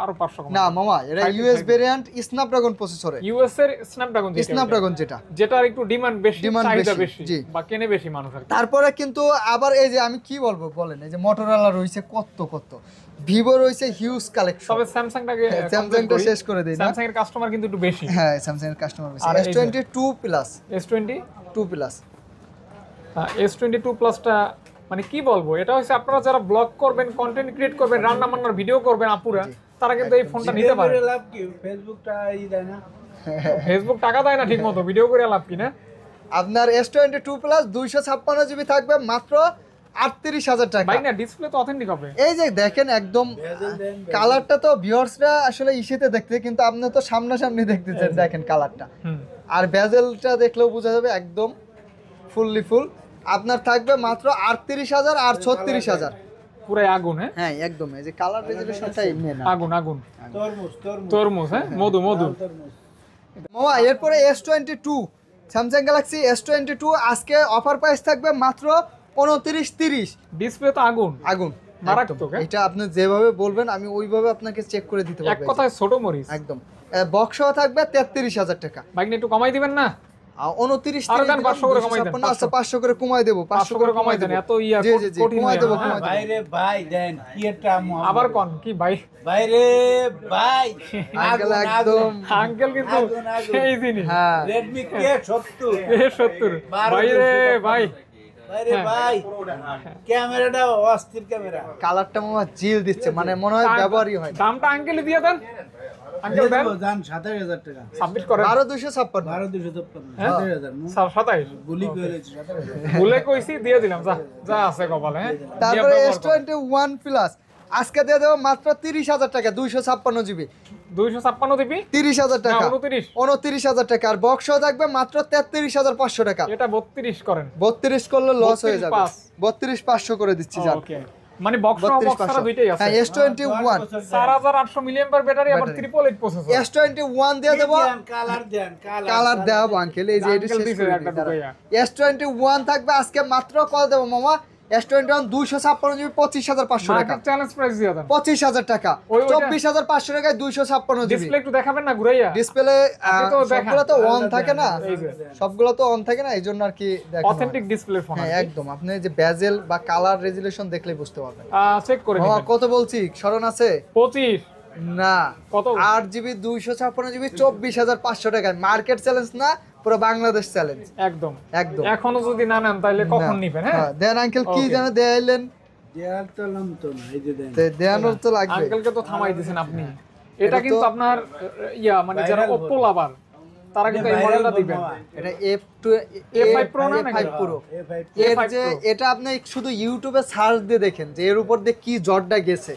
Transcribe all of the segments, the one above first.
আরো 500 কম না মামা, এটা ইউএস ভেরিয়েন্ট স্ন্যাপড্রাগন প্রসেসরে, ইউএস এর স্ন্যাপড্রাগন যেটা আর একটু ডিমান্ড বেশি, চাহিদা বেশি বা কেনে বেশি মানুষ আর। তারপরে কিন্তু আবার এই যে আমি কি বলবো বলেন, এই যে মোটরোলা রয়েছে কত ভিভো রয়েছে হিউজ কালেকশন। তবে স্যামসাংটাকে স্যামসাংটা শেষ করে দেই না, স্যামসাং এর কাস্টমার কিন্তু একটু বেশি। হ্যাঁ স্যামসাং এর কাস্টমার বেশি। S22 plus, S22 plus, S22 প্লাসটা মানে কি বলবো, এটা হচ্ছে আপনারা যারা ব্লগ করবেন, কন্টেন্ট ক্রিয়েট করবেন, রান্না বান্নার ভিডিও করবেন আপুরা, তারা কিন্তু এই ফোনটা নিতে পারে। লাভ কি ফেসবুকটা দেয় না, ফেসবুক টাকা দেয় না ঠিকমতো, ভিডিও করে লাভ কি না। আপনার S22 প্লাস 256 জিবি থাকবে মাত্র 38,000 টাকা। ভাই না ডিসপ্লে তো অথেন্টিক হবে। এই যে দেখেন একদম কালারটা তো ভিউয়ার্সরা আসলে ইসেতে দেখতে, কিন্তু আপনি তো সামনাসামনি দেখতেছেন, দেখেন কালারটা। আর বেজেলটা দেখলেও বোঝা যাবে একদম ফুললি ফুল। আপনার থাকবে মাত্র 38,000 আর 36,000, পুরো আগুন। হ্যাঁ একদম। এই যে কালার রেজুলেশনটাই মেন, আগুন। তরমুজ হ্যাঁ, মধু। মামা এরপরে S22 স্যামসাং গ্যালাক্সি S22 আজকে অফার প্রাইস থাকবে মাত্র 29,30। ডিসপ্লে তো আগুন। মারাত্মক। এটা আপনি যেভাবে বলবেন আমি ওইভাবে আপনাকে চেক করে দিতে পারবো। এক কথায় ছোট মরিচ একদম। বক্সও থাকবে 33,000 টাকা। বাইক একটু কমাই দিবেন না? 29 আর দেন 500 করে কমাই দেন। আচ্ছা 500 করে কমাই দেব, 500 করে কমাই দেন। এত কঠিন কমাই দেব। বাইরে ভাই দেন কি একটা আবার কোন কি ভাই? বাইরে ভাই আঙ্কেল একদম আঙ্কেল কিন্তু সেই জিনিস। হ্যাঁ Redmi K70 বাইরে ভাই বাইরে ভাই ক্যামেরাটা অস্থির ক্যামেরা, কালারটা মামা জিল দিচ্ছে, মানে মনে হয় ব্যবহারই হয়। দামটা আঙ্কেল দিয়ে দেন। আঙ্কেল দেন দাম 27,000 টাকা। সাবমিট করেন। 12,256 12,256 27 গুলি করেছে 27,000 ভুলে কইছি দিয়ে দিলাম। যা আছে কপালে। হ্যাঁ তারপরে S21 প্লাস আজকে দিয়ে দেবো মাত্র 30,000 টাকা, 256 জিবি। 256 দিবি 30,000 টাকা, 29,000 টাকা। আর বক্সও থাকবে মাত্র 33,500 টাকা। এটা 32 করেন। 32 করলে লস হয়ে যাবে। 32,500 করে দিচ্ছি জান। ওকে, মানে বক্স ছাড়া দুইটাই আছে। হ্যাঁ S21 4800 মিলিঅ্যাম্পিয়ার ব্যাটারি, আবার 888 প্রসেসর। S21 দিয়ে দেবো। কালার দেব আঙ্কেল, এই যে এটা শেষ করে দিই। S21 থাকবে আজকে মাত্র কল দেবো মামা। S21 256 জিবি 25,500 টাকা। চ্যালেঞ্জ প্রাইস দিয়ে দেন 25,000 টাকা। 24,500 টাকায় 256 জিবি। ডিসপ্লে একটু দেখাবেন না ঘুরাইয়া? ডিসপ্লে সবগুলো তো অন থাকে না, সবগুলো তো অন থাকে না, এইজন্য আর কি দেখেন অথেন্টিক ডিসপ্লে ফোন। হ্যাঁ একদম। আপনি যে বেজেল বা কালার রেজুলেশন দেখলেই বুঝতে পারবেন। চেক করে নিন। কত বলছি স্মরণ আছে? 25 না, কত? 8 জিবি 256 জিবি 24,500 টাকায়। মার্কেট চ্যালেঞ্জ না, পুরো বাংলাদেশ চ্যালেঞ্জ। একদম। এখনো যদি না নেন তাহলে কখন নেবেন? হ্যাঁ দেন আঙ্কেল, কি জানা দেয়াইলেন? দেয়াল তো নাম তো না, এই যে দেন দেয়ানোর তো লাগবে। আঙ্কেলকে তো থামাই দিয়েছেন আপনি। এটা কিন্তু আপনার মানে যারা Oppo লাভার তারা কিন্তু এই মডেলটা দিবেন। এটা A5 Pro না A5 Pro। এর যে এটা আপনি শুধু ইউটিউবে সার্চ দিয়ে দেখেন যে এর উপর দিয়ে কি জটটা গেছে,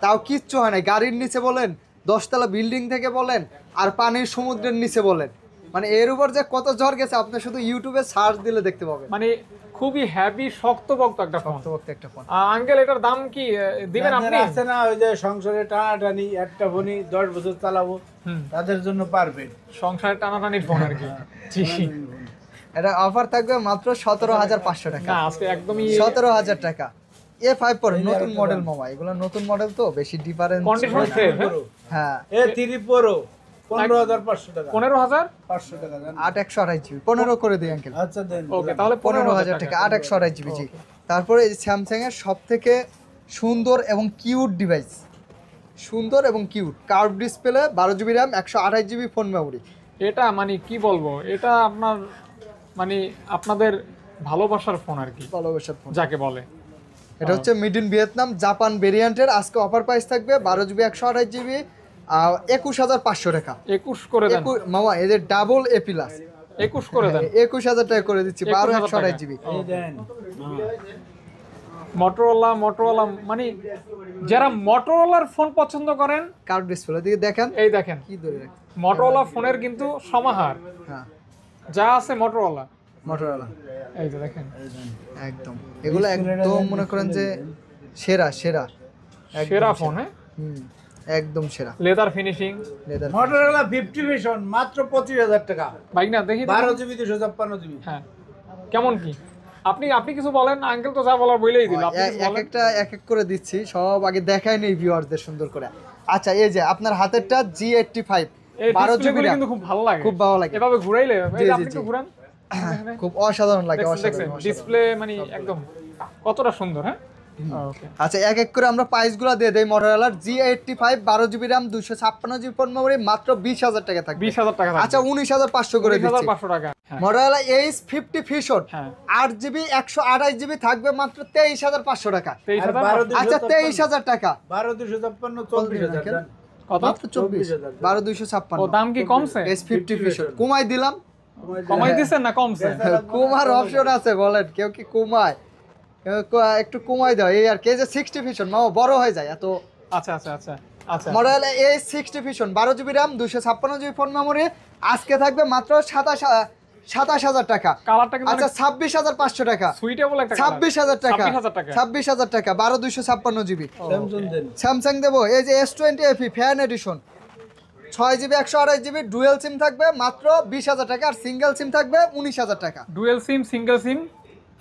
তাও কিচ্ছু হয় না। গাড়ির নিচে বলেন, 10 তলা বিল্ডিং থেকে বলেন, আর পানির সমুদ্রের নিচে বলেন, মানে এর উপর যে কত ঝড় গেছে আপনি শুধু ইউটিউবে সার্চ দিলে দেখতে পাবেন। মানে খুবই হেভি শক্তপোক্ত একটা ফোন। আঙ্কেল এটার দাম কি দিবেন আপনি? আছে না ওই যে সংসারে টানাটানি, একটা ফোনই 10 বছর চালাবো, তাদের জন্য পারফেক্ট সংসারে টানাটানির ফোন আর কি। এটা অফার থাকবে মাত্র 17,500 টাকা। না আজকে একদমই 17,000 টাকা। A5 Pro নতুন মডেল মামা, এগুলো নতুন মডেল তো বেশি ডিফারেন্স। Condition save. হ্যাঁ A3 Pro 15,500 টাকা। 15,500 টাকা জান। 828 জিবি 15 করে দিই আঙ্কেল। আচ্ছা দেন। ওকে, তাহলে 15,000 টাকা 828 জিবি। জি। তারপরে এই স্যামসাং এর সবথেকে সুন্দর এবং কিউট ডিভাইস, সুন্দর এবং cute curve display, 12 GB RAM, 128 GB phone memory. এটা মানে কি বলবো, এটা আপনার মানে আপনাদের ভালোবাসার ফোন আর কি, ভালোবাসার ফোন যাকে বলে। এটা হচ্ছে মেড ইন ভিয়েতনাম জাপান ভেরিয়েন্টের। আজকে অফার প্রাইস থাকবে 12 জিবি 128 জিবি 21,500 টাকা। 21 করে দেন মামা, এদের ডাবল A প্লাস 21 করে দেন। 21,000 টাকা করে দিচ্ছি, 12 128 জিবি। এই দেন মোটরোলা মানে যারা মোটরোলার ফোন পছন্দ করেন, কার্ভ ডিসপ্লে দিকে দেখেন, এই দেখেন কি ধরে রাখছে মোটরোলা ফোনের কিন্তু সমাহার। হ্যাঁ যা আছে মোটরোলা, এই যে দেখেন একদম। এগুলো একদম মনে করেন যে সেরা ফোন। হ্যাঁ একদম সেরা লেদার ফিনিশিং। মোটরোলা 50 ভিশন মাত্র 25,000 টাকা। বাইক না দেখি 12 জিবি 256 জিবি। হ্যাঁ কেমন কি? আপনি কিছু বলেন, আঙ্কেল তো যা বলার বলেই দিল। আপনি এক একটা এক এক করে দিচ্ছি, সব আগে দেখাই নেই ভিউয়ারদের সুন্দর করে। আচ্ছা এই যে আপনার হাতেরটা G85 এই 12 ডিসপ্লে জিবি কিন্তু খুব ভালো লাগে, খুব ভালো লাগে। এভাবে ঘুরাইলে জি, এই যে জি, আপনি জি। একটু ঘুরান, খুব অসাধারণ লাগে, অসাধারণ। ডিসপ্লে মানে একদম কতটা সুন্দর। হ্যাঁ ওকে, আচ্ছা এক এক করে আমরা প্রাইসগুলো দিয়ে দেই। মটোরোলার G85 12 GB RAM 256 GB phone memory মাত্র 20,000 টাকা থাকবে। 20,000 টাকা থাকবে। আচ্ছা 19,500 করে দিচ্ছি। 19,500 টাকা। হ্যাঁ মটোরোলা H50 Fusion হ্যাঁ 8 জিবি 128 জিবি থাকবে মাত্র 23,500 টাকা। 23,000 আচ্ছা 23,000 টাকা 12,256 24,000 কত? মাত্র 24 12,256 ও দাম কি কমছে? H50 Fusion কমাই দিলাম। কমাই দিছেন না কমছে? কুমার অপশন আছে, বলেন কেউ কি কুমায়? একটু কমাই দাও এই আর কে যে 60 Fusion মাও বড় হয়ে যায় এত। আচ্ছা আচ্ছা আচ্ছা আচ্ছা model A60 Fusion 12 GB RAM 256 GB phone memory আজকে থাকবে মাত্র 27,000 টাকা। কালারটা কিন্তু আচ্ছা 26,500 টাকা। সুইটেবল একটা 26,000 টাকা 26,000 টাকা 26,000 টাকা 12,256 জিবি স্যামসাং দেন। স্যামসাং দেবো এই যে S20 FE fan edition 6 GB 128 GB dual SIM থাকবে মাত্র 20,000 টাকা আর সিঙ্গেল সিম থাকবে 19,000 টাকা। ডুয়েল সিম সিঙ্গেল সিম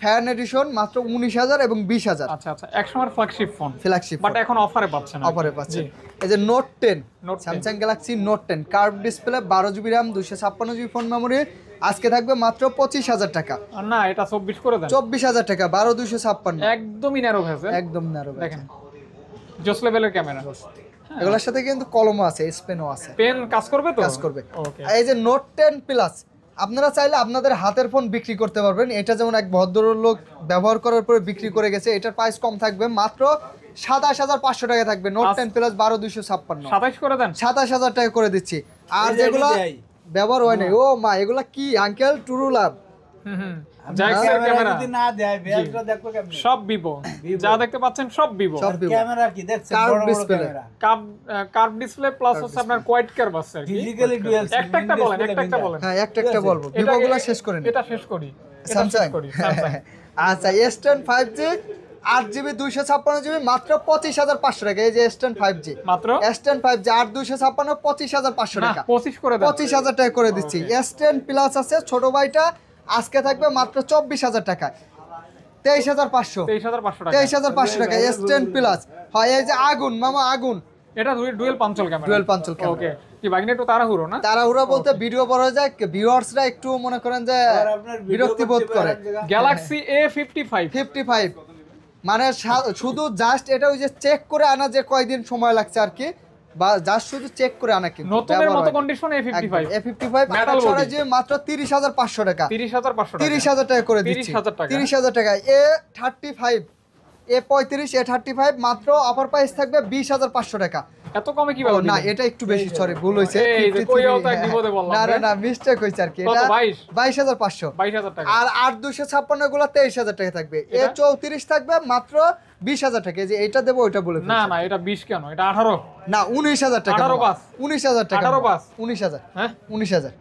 ফ্যান এডিশন মাত্র 19,000 এবং 20,000 আচ্ছা আচ্ছা এক সময় ফ্ল্যাগশিপ ফোন, ফ্ল্যাগশিপ বাট এখন অফারে পাচ্ছেন। অফারে পাচ্ছেন। জি। এই যে note 10 Note 10 Samsung Galaxy note 10 curve display 12 GB RAM 256 GB phone memory আজকে থাকবে মাত্র 25,000 টাকা। আর না এটা 24 করে দেন, 24,000 টাকা 12,256 একদমই ন্যারো ভেসেল, একদম ন্যারো। দেখেন জোস লেভেলের ক্যামেরা, এগুলোর সাথে কিন্তু কলমও আছে, স্পেনও আছে, পেন কাজ করবে তো? কাজ করবে। ওকে এই যে নোট 10 প্লাস আপনারা চাইলে আপনাদের হাতের ফোন বিক্রি করতে পারবেন। এটা যেমন এক ভদ্রলোক ব্যবহার করার পরে বিক্রি করে গেছে, এটার প্রাইস কম থাকবে মাত্র 27,500 টাকা থাকবে। নোট 10 প্লাস 12,256 27 করে দেন। 27,000 টাকা করে দিচ্ছি। আর যেগুলো ব্যবহার হয় নাই, ও মা এগুলা কি আঙ্কেল টুরু লাভ হুম জ্যাক্সের ক্যামেরা যদি না দেয় ব্যাগটা দেখো কেমনে। সব ভিভো, যা দেখতে পাচ্ছেন সব ভিভো। সব Vivo। ক্যামেরা কি দেখছেন? Curved বড় বড় display। Camera. Curve display plus হচ্ছে আপনার কোয়াড কার্ভ আছে আর কি। ফিজিক্যালি ডুয়াল একটা একটা বলেন, একটা একটা বলেন। হ্যাঁ একটা বলবো, ভিভোগুলো শেষ করে নিন। এটা শেষ করি, এটা স্যামসাং শেষ করি স্যামসাং। আচ্ছা S10 5G 8 জিবি 256 জিবি মাত্র 25,500 টাকা। এই যে S10 5G মাত্র S10 5G 8 256 25,500 না টাকা। 25 করে দেন। 25,000 টাকা করে দিচ্ছি। S10 প্লাস আছে ছোট ভাইটা আজকে থাকবে মাত্র 24,000 টাকা 23,500 23,500 টাকা। 23,500 টাকা S10 প্লাস। হয় এই যে আগুন মামা আগুন এটা dual punch hole camera. Dual punch hole camera. Okay কি বাগনে একটু তাড়াহুড়ো না? তাড়াহুড়া বলতে ভিডিও বড় হয়ে যায়, ভিউয়ার্সরা একটু মনে করেন যে আর আপনার ভিডিও বিরক্তি বোধ করে। গ্যালাক্সি A55 55 মানে শুধু জাস্ট এটা ওই যে চেক করে আনা, যে কয়দিন সময় লাগছে আর কি, বা জাস্ট শুধু চেক করে আনা, কিন্তু নতুনের মতো condition A55 A55 Metal body। যে মাত্র 30,500 টাকা। 30,500 টাকা। 30,000 টাকা করে দিচ্ছি। 30,000 টাকা। 30,000 টাকা। A35 A35 A35 মাত্র অফার প্রাইস থাকবে 20,500 টাকা। এত কমে কিভাবে না দিবেন? এটা একটু বেশি, সরি ভুল হইছে। এই যে কইও তো এক বিপদে বললাম। না মিস্টেক হইছে আর কি। কত, এটা 22? 22,500 22,000 টাকা। আর 8,256 গুলো 23,000 টাকা থাকবে। এটা? A34 থাকবে মাত্র 20,000 টাকা। এই যে এটা দেবো ওইটা বলে না ফেলছি। না এটা 20 কেন, এটা 18। না 19,000 টাকা 18 মামা। পাস। 19,000 টাকা 18 মামা। পাস। 19,000 হ্যাঁ 19,000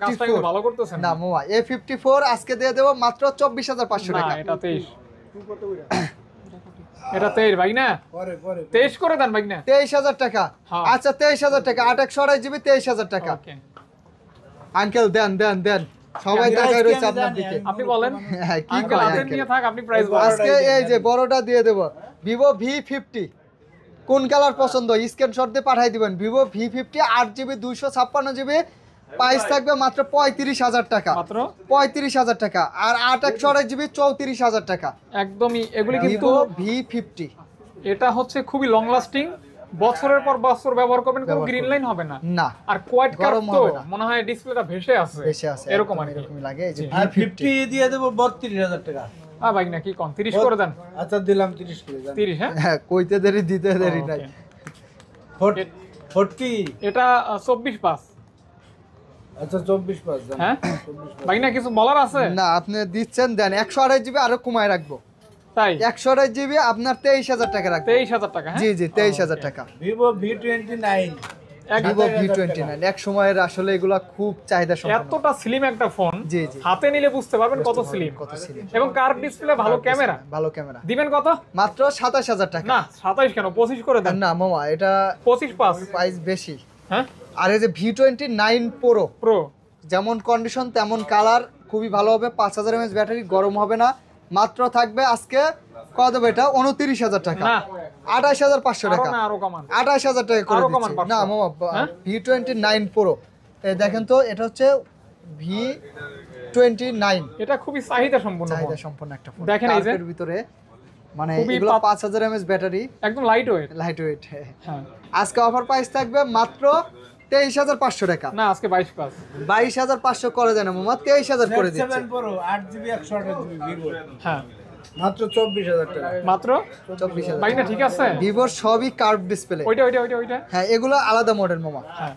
কাজটা কিন্তু A54 ভালো করতেছেন না মামা A54 আজকে দিয়ে দেবো মাত্র 24,500 না টাকা। এটা 23। এটা 23 ভাই না, পরে পরে 23 করে দেন ভাই না। 23,000 টাকা। হ্যাঁ। আচ্ছা 23,000 টাকা 8/128 জিবি 23,000 টাকা। ওকে আঙ্কেল দেন সবাই আমি তাকায় আজকে রয়েছে আমি আপনার জানি, দিকে। আমি আপনি বলেন। হ্যাঁ কি আঙ্কেল কয় হাতে আঙ্কেল? নিয়ে থাক, আপনি প্রাইস বলেন। আজকে এই যে বড়টা দিয়ে দেব ভিভো V50 কোন কালার পছন্দ স্ক্রিনশট দিয়ে পাঠিয়ে দিবেন। Vivo V50 8 GB 256 GB price থাকবে মাত্র 35,000 টাকা। মাত্র 35,000 টাকা। আর 8/128 জিবি 34,000 টাকা। একদমই এগুলি কিন্তু ভিভো V50 এটা হচ্ছে খুবই লং লাস্টিং, বছরের পর বছর ব্যবহার করবেন, কোনো ব্যবহার গ্রিন লাইন হবে না। না আর কোয়াড কার্ভ গরম তো হবে না। মনে হয় ডিসপ্লেটা ভেসে আছে, বেশি আছে এরকম আর কি। এরকমই লাগে। এই যে আর V50 50 দিয়ে দেবো 32,000 টাকা। ভাই না কি কোন 30 করে দেন। আচ্ছা দিলাম 30 করে দেন। 30 হ্যাঁ হ্যাঁ কইতে দেরি দিতে দেরি নাই। ওকে। 40 এটা 24 পাস। আচ্ছা 24 পাস দেন। হ্যাঁ 24 পাস। ভাই না কিছু বলার আছে? না আপনি দিচ্ছেন দেন 128 জিবি আরো কমায় রাখবো। তাই 128 জিবি আপনার 23,000 টাকা রাখবো। 23,000 টাকা। হ্যাঁ জি 23,000 টাকা। ভিভো V29 ভিভো 27,000 V29 এক সময়ের আসলে এগুলা খুব চাহিদা সম্পন্ন। এতটা স্লিম একটা ফোন, জি জি হাতে নিলে বুঝতে পারবেন কত স্লিম। কত স্লিম। এবং কার্ভ ডিসপ্লে, ভালো ক্যামেরা। ভালো ক্যামেরা। দিবেন কত? মাত্র 27,000 টাকা। না 27 কেন, 25 করে দেন। না মামা এটা 25 পাস। প্রাইস বেশি। হ্যাঁ আর এই যে V29 Pro প্রো যেমন কন্ডিশন তেমন কালার, খুবই ভালো হবে। 5,000 mAh ব্যাটারি, গরম হবে না। মাত্র থাকবে আজকে কত দেবো এটা 29,000 টাকা। না 28,500 টাকা, না আরো কমান, 28,000 টাকা করে আরো কমান দিচ্ছি। 500 না মামা, হ্যাঁ? V29 Pro দেখেন তো, এটা হচ্ছে V29, এটা খুবই চাহিদা সম্পন্ন ফোন। চাহিদা সম্পন্ন একটা ফোন। দেখেন এই যে কার্ভের ভিতরে, মানে খুবই এগুলো 5000 mAh ব্যাটারি, একদম লাইট ওয়েট। Light weight. হ্যাঁ আজকে অফার প্রাইস থাকবে মাত্র 23,500 টাকা। না আজকে 22 প্লাস, 22,500 করে দেন মামা, 23,000 করে দিচ্ছি। 7 Pro 8GB 128GB ভিভো হ্যাঁ মাত্র 24,000 টাকা। মাত্র 24,000 ভাই না ঠিক আছে, ভিভোর সবই কার্ভ ডিসপ্লে। ওইটা হ্যাঁ, এগুলো আলাদা মডেল মামা, হ্যাঁ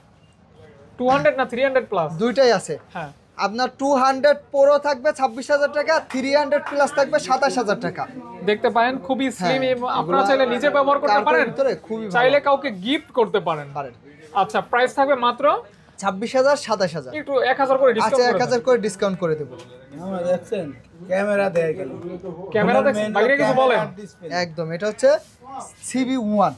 200 না 300 প্লাস, দুইটাই আছে। হ্যাঁ আপনার 200 Pro থাকবে 26,000 টাকা, 300 প্লাস থাকবে 27,000 টাকা। দেখতে পারেন খুবই স্লিম, হ্যাঁ, এবং আপনারা চাইলে নিজে ব্যবহার করতে কার্ভের পারেন, ভিতরে খুবই ভালো। চাইলে কাউকে গিফট করতে পারেন। পারেন। আচ্ছা প্রাইস থাকবে মাত্র 26,000, 27,000। একটু 1000 করে আচ্ছা, ডিসকাউন্ট 1,000 করে ডিসকাউন্ট করে দেবো। আমরা দেখছেন ক্যামেরা দেয় গেল, ক্যামেরা দেখছেন, বাইরে কিছু বলেন? একদম, এটা হচ্ছে CB1,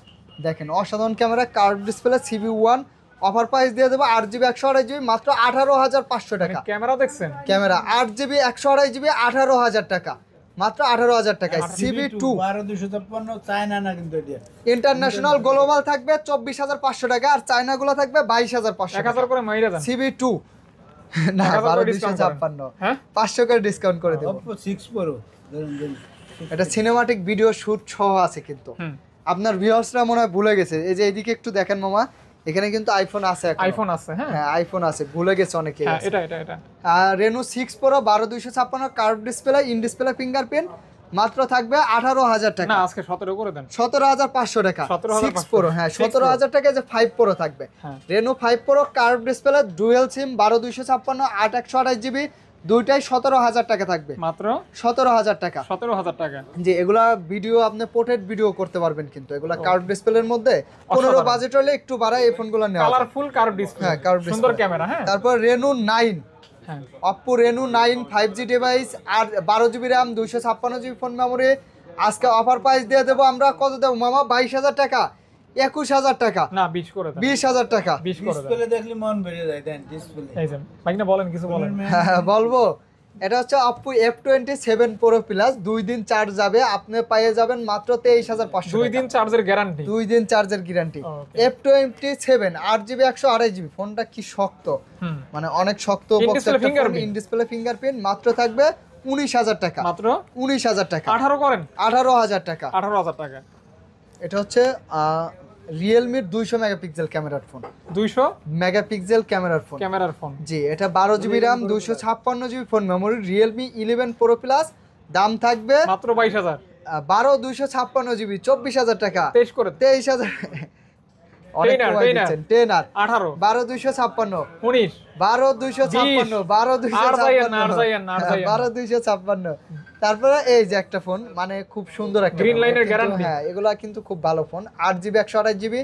দেখেন অসাধারণ camera, curve display CB1। Offer price দিয়ে দেবো 8GB 128GB মাত্র 18,500 টাকা। ক্যামেরা দেখছেন, ক্যামেরা 8GB 128GB 18,000 টাকা, মাত্র 18,000 টাকায়। CB2 12256 চায়না না কিন্তু এটা ইন্টারন্যাশনাল গ্লোবাল থাকবে 24,500 টাকা, আর চায়নাগুলো থাকবে 22,500 টাকা। 1000 করে মাইরা দেন। CB2 না, 1000 করে discount 12,256, হ্যাঁ 500 করে ডিসকাউন্ট করে দেবো। Oppo 6 Pro ধরুন এটা সিনেমাটিক ভিডিও শুট সহ আছে কিন্তু। হুম আপনার ভিউয়ার্সরা মনে হয় ভুলে গেছে, এই যে এইদিকে একটু দেখেন মামা, এখানে কিন্তু আইফোন আছে এখনো। আইফোন আছে, হ্যাঁ হ্যাঁ, আইফোন আছে, ভুলে গেছে অনেকে। হ্যাঁ এটা আর Reno 6 Pro 12256 curve display, in display fingerprint, মাত্র থাকবে 18,000 টাকা। না আজকে 17 করে দেন। 17,500 টাকা। 17,500 6 Pro, হ্যাঁ 17,000 টাকা। যে 5 Pro থাকবে, হ্যাঁ Reno 5 Pro curve display, dual SIM, 12256 8/128GB, দুইটাই 17,000 টাকা থাকবে। মাত্র 17,000 টাকা। 17,000 টাকা। যে এগুলা ভিডিও আপনি পোর্ট্রেট ভিডিও করতে পারবেন, কিন্তু এগুলা কার্ভ ডিসপ্লের মধ্যে 15 বাজেট হলে একটু বাড়ায় এই ফোনগুলো নেওয়া যায়। কালারফুল কার্ভ ডিসপ্লে, হ্যাঁ, কার্ভ সুন্দর ডিসপ্লে। ক্যামেরা। হ্যাঁ তারপর Reno 9, হ্যাঁ Oppo Reno 9 5G ডিভাইস, আর 12GB RAM 256GB phone memory. আজকে অফার প্রাইস দিয়ে দেবো আমরা, কত দেবো মামা? 22,000 টাকা, 21,000 টাকা, না 20 করে দেন। 20,000 টাকা। 20 করে দেন। ডিসপ্লে দেখলে মন বেড়ে যায় দেন ডিসপ্লে। এই যে ভাই না বলেন, কিছু বলেন। হ্যাঁ, বলবো। এটা হচ্ছে Oppo F27 Pro Plus, 2 দিন চার্জ যাবে, আপনি পেয়ে যাবেন মাত্র 23,500 2 দিন চার্জের গ্যারান্টি। 2 দিন চার্জের guarantee. Okay. F27 8GB 128GB, ফোনটা কি শক্ত, হুম মানে অনেক শক্ত। In display fingerprint। In display fingerprint, মাত্র থাকবে 19,000 টাকা। মাত্র 19,000 টাকা। 18 করেন। 18,000 টাকা। 18,000 টাকা। এটা হচ্ছে রিয়েলমির 200 মেগাপিক্সেল ক্যামেরার ফোন, 200 মেগাপিক্সেল ক্যামেরার ফোন। ক্যামেরার ফোন। জি, এটা 12GB RAM 256GB phone memory, Realme 11 Pro Plus, দাম থাকবে মাত্র 22,000। 12 256GB 24,000 টাকা। 23 করে দেন। 23,000 অনেক Tenor, কমাই tenor। দিচ্ছেন। টেনার 18 12 256, 19 12 256, 12 আর যাইয়েন না, আর যাইয়েন না, আর 256, যাইয়েন না। 12 256। তারপরে এই যে একটা ফোন, মানে খুব সুন্দর একটা Green ফোন, line এর কিন্তু guarantee। হ্যাঁ, এগুলা কিন্তু খুব ভালো ফোন। 8GB 128GB,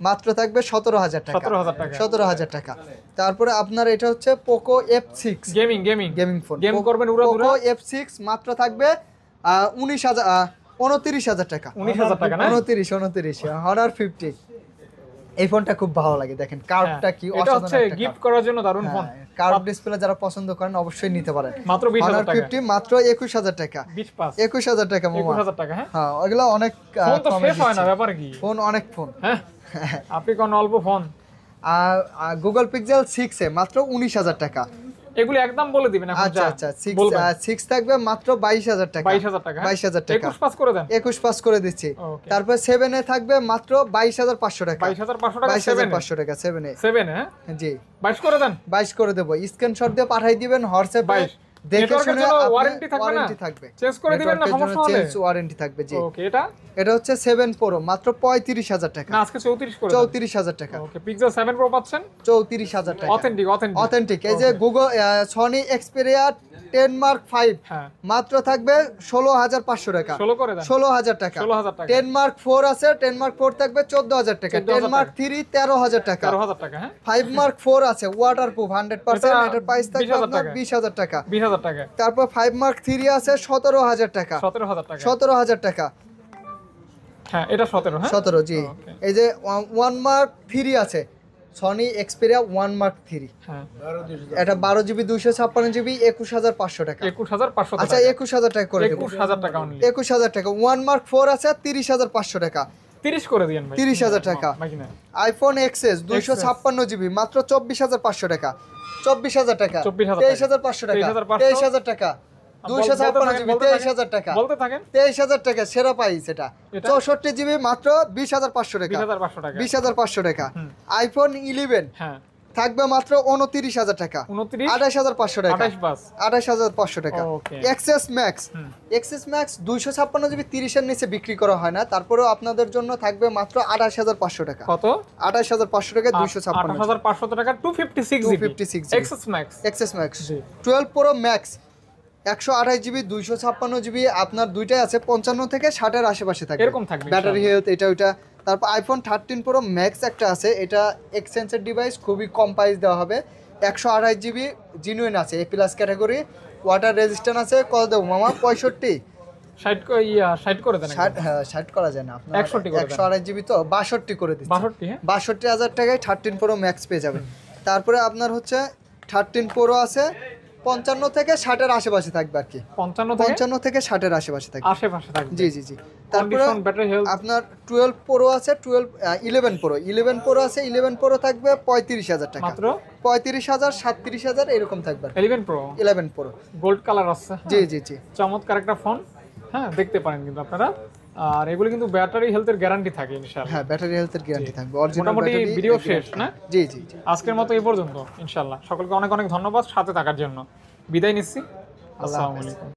মাত্র থাকবে 17,000 টাকা। 17,000 টাকা। 17,000 টাকা। তারপরে আপনার এটা হচ্ছে Poco F6 gaming gaming phone, game করবেন উড়া Poco F6, মাত্র থাকবে 29,000 টাকা। 19,000 টাকা না। 29 Honor 50। এই ফোনটা খুব ভালো লাগে, দেখেন কার্ভটা কি এটা হচ্ছে অসাধারণ একটা গিফট করার জন্য দারুণ ফোন। কার্ভ ডিসপ্লে যারা পছন্দ করেন অবশ্যই নিতে পারেন। মাত্র 20,000 Honor টাকা। 50 মাত্র 21,000 টাকা। 20 পাস 21,000 টাকা মামা। 21,000 টাকা। হ্যাঁ হ্যাঁ, ওগুলো অনেক ফোন তো কমে শেষ হয় না, দিচ্ছে। ব্যাপার কি? ফোন অনেক ফোন। হ্যাঁ আপনি কোন অল্প ফোন। গুগল পিক্সেল 6 এ মাত্র 19,000 টাকা। এগুলো একদম বলে দিবেন এখন। আচ্ছা আচ্ছা, 6 থাকবে মাত্র 22,000 টাকা। 22,000 টাকা। 22,000 টাকা। 21 পাস করে দেন। 21 পাস করে দিচ্ছি। Okay. তারপর 7 এ থাকবে মাত্র 22,500 টাকা। 22,500 টাকা। 22,500 টাকা 7 এ। 7 হ্যাঁ জি, 22 করে দেন। 22 করে দেবো। স্ক্রিনশট দিয়ে পাঠিয়ে দিবেন হোয়াটসঅ্যাপে। 22 দেখে নেটওয়ার্কের শুনে জন্য আপনি ওয়ারেন্টি থাকবে না? ওয়ারেন্টি থাকবে। চেঞ্জ করে দিবেন না সমস্যা হলে? চেঞ্জ ওয়ারেন্টি থাকবে। জি, ওকে এটা এটা হচ্ছে 7 Pro, মাত্র 35,000 টাকা। না আজকে 34 করে দেন। 34,000 টাকা। ওকে পিক্সেল 7 Pro পাচ্ছেন 34,000 টাকা। Authentic authentic. এই যে গুগল সনি এক্সপেরিয়া 10 Mark 5, হ্যাঁ মাত্র থাকবে 16,500 টাকা। 16 করে দেন। 16,000 টাকা। 16,000 টাকা। 10 Mark 4 আছে, 10 Mark 4 থাকবে 14,000 টাকা। 14,000 10 Mark 3 13,000 টাকা। 13,000 টাকা। হ্যাঁ 5 Mark 4 আছে, ওয়াটারপ্রুফ 100%, এটা এটার প্রাইস থাকবে 20,000 আপনার টাকা। 20,000 টাকা। 20,000 টাকা। তারপর 5 Mark 3 আছে 17,000 টাকা। 17,000 টাকা। 17,000 টাকা। হ্যাঁ এটা 17 হ্যাঁ 17, জি। Okay. এই যে 1 Mark 3 আছে, সনি এক্সপেরিয়া 1 Mark 3, হ্যাঁ 12,200 এটা 12GB 256GB 21,500 টাকা। 21,500 আচ্ছা, টাকা। 21,000 টাকা করে দেব। 21,000 টাকা অনলি। 21,000 টাকা। 1 Mark 4 আছে 30,500 টাকা। 30 করে দিয়েন ভাই 30,000 টাকা। বাকি না আইফোন এক্সএস 256 জিবি মাত্র 24,500 টাকা। 24,000 টাকা। 23,500 টাকা। 23,000 টাকা। 256 জিবি 23,000 টাকা। বলতে থাকেন 23,000 টাকা সেরা প্রাইস এটা। 64 জিবি মাত্র 20,500 টাকা। 20,500 টাকা 20,500 টাকা। আইফোন 11 হ্যাঁ থাকবে মাত্র 29,000 টাকা। 29 28,500 টাকা। 28 বাস 28,500 টাকা। ওকে। এক্সএস ম্যাক্স 256 জিবি 30 এর নিচে বিক্রি করা হয় না, তারপরেও আপনাদের জন্য থাকবে মাত্র 28,500 টাকা। কত 28,500 টাকা 256 28,500 টাকা 256 GB 256 XS Max XS Max জি। 12 প্রো ম্যাক্স 128 জিবি 256 জিবি আপনার দুইটাই আছে 55 থেকে 60 এর আশেপাশে থাকবে, এরকম থাকবে ব্যাটারি হেলথ এটা ওইটা। তারপর আইফোন 13 প্রো ম্যাক্স একটা আছে, এটা এক্সচেঞ্জের ডিভাইস, খুবই কম প্রাইস দেওয়া হবে। 128 জিবি জিনুইন আছে, এ প্লাস ক্যাটাগরি, ওয়াটার রেজিস্ট্যান্ট আছে। কত দেবো মামা? 65 60 করে দেন 60, হ্যাঁ 60 করা যায় না আপনার, 61 করে দেন। 128 জিবি তো 62 করে দিচ্ছি। 62 হ্যাঁ 62,000 টাকায় 13 প্রো ম্যাক্স পেয়ে যাবেন। তারপরে আপনার হচ্ছে 13 প্রো আছে 55 থেকে 60 এর আশেপাশে থাকবে আর কি, 55 থেকে 60 এর আশেপাশে থাকবে। আশেপাশে থাকবে জি জি জি। তারপরে কন্ডিশন ব্যাটারি হেলথ আপনার 12 প্রো আছে, 11 প্রো আছে, 11 প্রো থাকবে 35,000 টাকা, মাত্র 35,000 37,000 এরকম থাকবে। 11 প্রো 11 প্রো গোল্ড কালার আছে জি জি জি। চমৎকার একটা ফোন, হ্যাঁ দেখতে পারেন কিন্তু আপনারা। আর এগুলো কিন্তু ব্যাটারি হেলথের গ্যারান্টি থাকে ইনশাআল্লাহ। হ্যাঁ ব্যাটারি হেলথের গ্যারান্টি থাকবে, অরিজিনাল মোটামুটি ব্যাটারি। ভিডিও শেষ না? জি জি জি। আজকের মতো এই পর্যন্ত ইনশাআল্লাহ। সকলকে অনেক অনেক ধন্যবাদ সাথে থাকার জন্য। বিদায় নিচ্ছি। আসসালামু আলাইকুম।